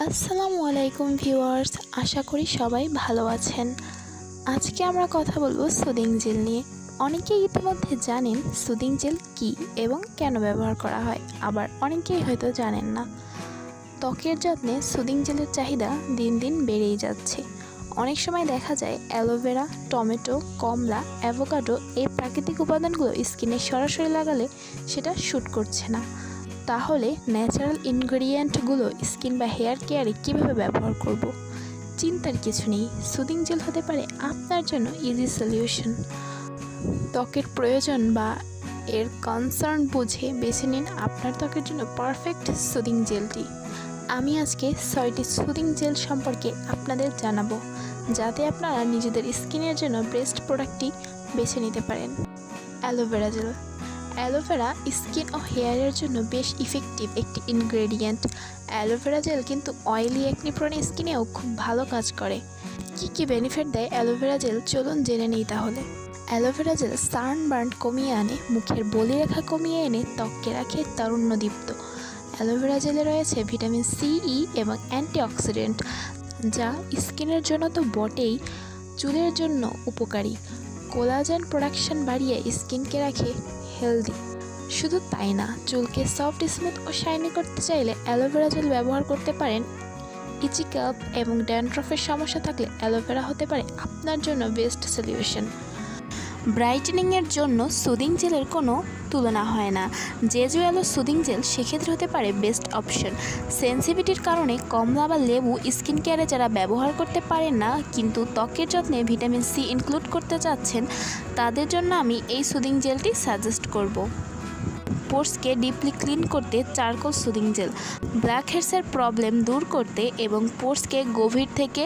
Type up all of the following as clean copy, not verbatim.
আসসালামু আলাইকুম ভিউয়ার্স, আশা করি সবাই ভালো আছেন। আজকে আমরা কথা বলবো সুদিং জেল নিয়ে। অনেকেই ইতিমধ্যে জানেন সুদিং জেল কী এবং কেন ব্যবহার করা হয়, আবার অনেকেই হয়তো জানেন না। ত্বকের যত্নে সুদিং জেলের চাহিদা দিন দিন বেড়েই যাচ্ছে। অনেক সময় দেখা যায় অ্যালোভেরা, টমেটো, কমলা, অ্যাভোকাডো এই প্রাকৃতিক উপাদানগুলো স্কিনে সরাসরি লাগালে সেটা শ্যুট করছে না। তাহলে ন্যাচারাল ইনগ্রেডিয়েন্টগুলো স্কিন বা হেয়ার কেয়ারে কীভাবে ব্যবহার করব? চিন্তার কিছু নেই, সুদিং জেল হতে পারে আপনার জন্য ইজি সলিউশন। ত্বকের প্রয়োজন বা এর কনসার্ন বুঝে বেছে নিন আপনার ত্বকের জন্য পারফেক্ট সুদিং জেলটি। আমি আজকে 6টি সুদিং জেল সম্পর্কে আপনাদের জানাবো, যাতে আপনারা নিজেদের স্কিনের জন্য বেস্ট প্রোডাক্টটি বেছে নিতে পারেন। Aloe vera gel. অ্যালোভেরা স্কিন ও হেয়ারের জন্য বেশ ইফেক্টিভ একটি ইনগ্রেডিয়েন্ট। অ্যালোভেরা জেল কিন্তু অয়েলি একনি প্রোন স্কিনেও খুব ভালো কাজ করে। কী বেনিফিট দেয় অ্যালোভেরা জেল, চলুন জেনে নিই তাহলে। অ্যালোভেরা জেল সানবার্ন কমিয়ে আনে, মুখের বলিরেখা কমিয়ে এনে ত্বককে রাখে তারুণ্যদীপ্ত। অ্যালোভেরা জেলে রয়েছে ভিটামিন সি, ই এবং অ্যান্টিঅক্সিডেন্ট, যা স্কিনের জন্য তো বটেই, চুলের জন্য উপকারী। কোলাজেন প্রোডাকশন বাড়িয়ে স্কিনকে রাখে হেলদি। শুধু তাই না, চুলকে সফট, স্মুথ ও শাইনি করতে চাইলে অ্যালোভেরা জেল ব্যবহার করতে পারেন। ইচি কাপ এবং ড্যান্ড্রফের সমস্যা থাকলে অ্যালোভেরা হতে পারে আপনার জন্য বেস্ট সলিউশন। ব্রাইটেনিংয়ের জন্য সুদিং জেলের কোনো তুলনা হয় না। জেজুয়েলো সুদিং জেল সেক্ষেত্রে হতে পারে বেস্ট অপশন। সেন্সিটিভিটির কারণে কমলা বা লেবু স্কিন কেয়ারে যারা ব্যবহার করতে পারেন না, কিন্তু ত্বকের যত্নে ভিটামিন সি ইনক্লুড করতে চাচ্ছেন, তাদের জন্য আমি এই সুদিং জেলটি সাজেস্ট করব। পোর্সকে ডিপলি ক্লিন করতে চারকোল সুদিং জেল। ব্ল্যাক হেডসের প্রবলেম দূর করতে এবং পোর্সকে গভীর থেকে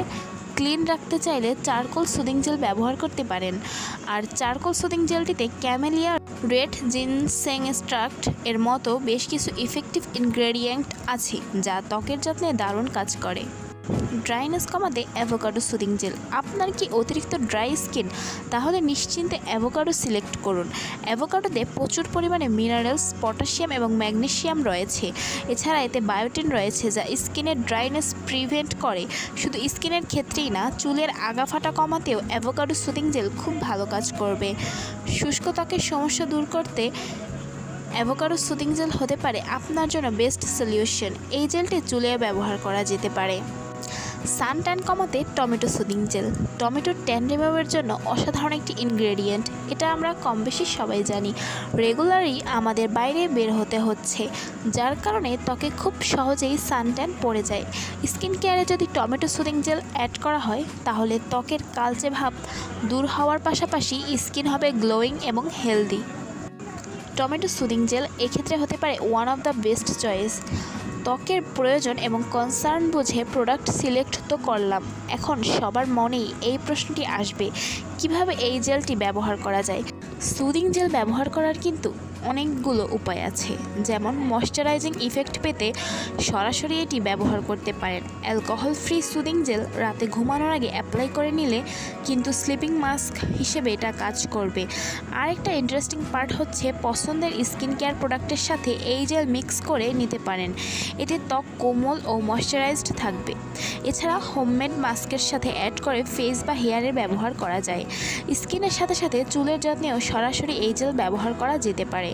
ক্লিন রাখতে চাইলে চারকোল সুদিং জেল ব্যবহার করতে পারেন। আর চারকোল সুদিং জেলটিতে ক্যামেলিয়া, রেড জিনসেং এক্সট্রাক্ট এর মতো বেশ কিছু ইফেক্টিভ ইনগ্রেডিয়েন্ট আছে, যা ত্বকের যত্নে দারুণ কাজ করে। ড্রাইনেস কমাতে অ্যাভোকাডো সুদিং জেল। আপনার কি অতিরিক্ত ড্রাই স্কিন? তাহলে নিশ্চিন্তে অ্যাভোকাডো সিলেক্ট করুন। অ্যাভোকাডোতে প্রচুর পরিমাণে মিনারেলস, পটাশিয়াম এবং ম্যাগনেসিয়াম রয়েছে। এছাড়া এতে বায়োটিন রয়েছে, যা স্কিনের ড্রাইনেস প্রিভেন্ট করে। শুধু স্কিনের ক্ষেত্রেই না, চুলের আগা ফাটা কমাতেও অ্যাভোকাডো সুদিং জেল খুব ভালো কাজ করবে। শুষ্ক ত্বকের সমস্যা দূর করতে অ্যাভোকাডো সুদিং জেল হতে পারে আপনার জন্য বেস্ট সলিউশন। এই জেলটি চুলে ব্যবহার করা যেতে পারে। সান ট্যান কমাতে tomato soothing gel. Tomato tan রিমুভের জন্য অসাধারণ একটি ইনগ্রেডিয়েন্ট, এটা আমরা কম বেশি সবাই জানি। রেগুলারই আমাদের বাইরে বের হতে হচ্ছে, যার কারণে ত্বকে খুব সহজেই সান ট্যান পড়ে যায়। স্কিন কেয়ারে যদি টমেটো সুদিং জেল অ্যাড করা হয়, তাহলে ত্বকের কালচে ভাব দূর হওয়ার পাশাপাশি স্কিন হবে গ্লোয়িং এবং হেলদি। টমেটো সুদিং জেল এক্ষেত্রে হতে পারে one of the best choice. ত্বকের প্রয়োজন এবং কনসার্ন বুঝে প্রোডাক্ট সিলেক্ট তো করলাম, এখন সবার মনেই এই প্রশ্নটি আসবে, কিভাবে এই জেলটি ব্যবহার করা যায়। সুদিং জেল ব্যবহার করার কিন্তু অনেকগুলো উপায় আছে, যেমন ময়শ্চারাইজিং ইফেক্ট পেতে সরাসরি এটি ব্যবহার করতে পারেন। অ্যালকোহল ফ্রি সুদিং জেল রাতে ঘুমানোর আগে অ্যাপ্লাই করে নিলে কিন্তু স্লিপিং মাস্ক হিসেবে এটা কাজ করবে। আরেকটা ইন্টারেস্টিং পার্ট হচ্ছে, পছন্দের স্কিন কেয়ার প্রোডাক্টের সাথে এই জেল মিক্স করে নিতে পারেন, এতে ত্বক কোমল ও ময়শ্চারাইজড থাকবে। এছাড়া হোমমেড মাস্কের সাথে অ্যাড করে ফেস বা হেয়ারে ব্যবহার করা যায়। স্কিনের সাথে সাথে চুলের যত্নেও সরাসরি এই জেল ব্যবহার করা যেতে পারে।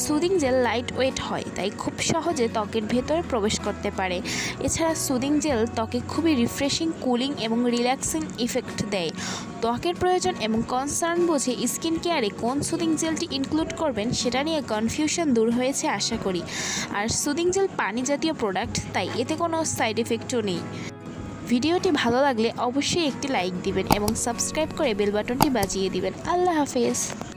সুদিং জেল লাইট ওয়েট হয়, তাই খুব সহজে ত্বকের ভেতরে প্রবেশ করতে পারে। এছাড়া সুদিং জেল ত্বকে খুবই রিফ্রেশিং, কুলিং এবং রিল্যাক্সিং ইফেক্ট দেয়। ত্বকের প্রয়োজন এবং কনসার্ন বুঝে স্কিন কেয়ারে কোন সুদিং জেলটি ইনক্লুড করবেন সেটা নিয়ে কনফিউশন দূর হয়েছে আশা করি। আর সুদিং জেল পানি জাতীয় প্রোডাক্ট, তাই এতে কোনো সাইড এফেক্টও নেই। ভিডিওটি ভালো লাগলে অবশ্যই একটি লাইক দিবেন এবং সাবস্ক্রাইব করে বেল বাটনটি বাজিয়ে দিবেন। আল্লাহ হাফেজ।